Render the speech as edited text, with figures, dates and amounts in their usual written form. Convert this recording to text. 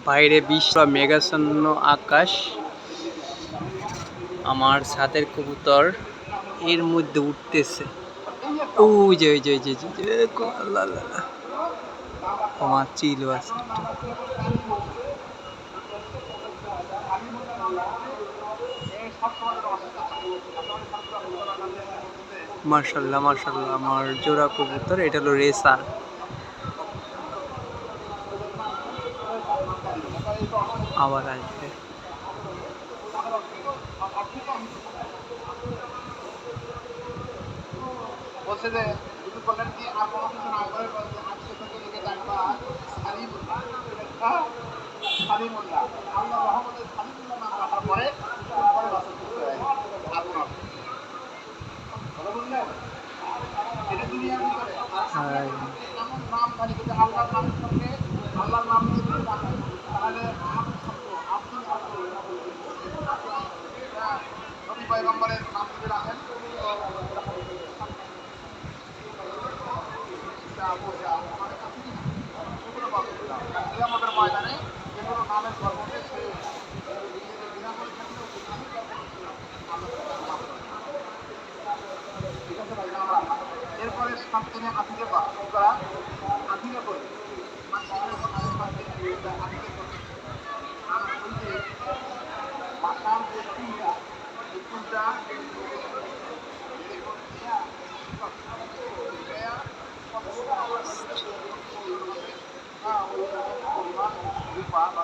বাইরে বিশ্ব মেঘাচ্ছন্ন আকাশ, আমার ছাদের কবুতর এর মধ্যে উঠতেছে। ওই যে ওই যে ওই যে আল্লাহ আল্লাহ, আমার চিল আছে একটু। মার্শাল্লাহ মার্শাল্লাহ, আমার জোড়া কবুতর, এটা হলো রেসার। আবার আসবে। বলছে যে যদি বলেন কি আর কোনো কিছু না করে আজকে থেকে লিখে থাকবা সালিমুল্লাহ, সালিমুল্লাহ, আল্লাহ রহমতের সালিমুল্লাহ নাম রাখার পরে পরে রাসূল খুশি হয়ে আর কোনো কথা বললেন এটা দুনিয়ার ভিতরে এমন নাম জানি যদি আল্লাহর নামের সঙ্গে আল্লাহর নাম দিয়ে যদি রাখেন তাহলে আমাদের শব্দ আব্দুল আব্দুল নবী পয়গম্বরের নাম যদি রাখেন আমাদের ময়দানে যেগুলো নামের গর্বতে সে নিজেদের বিনামূল্য থাকলেও ঠিক আছে ভাই, আমরা এরপরে সামনে আতিকে করা আতিকে করি আতিকে করি আর ওই যে বাসার যে ফুলটা এই ফুলটা রূপা বা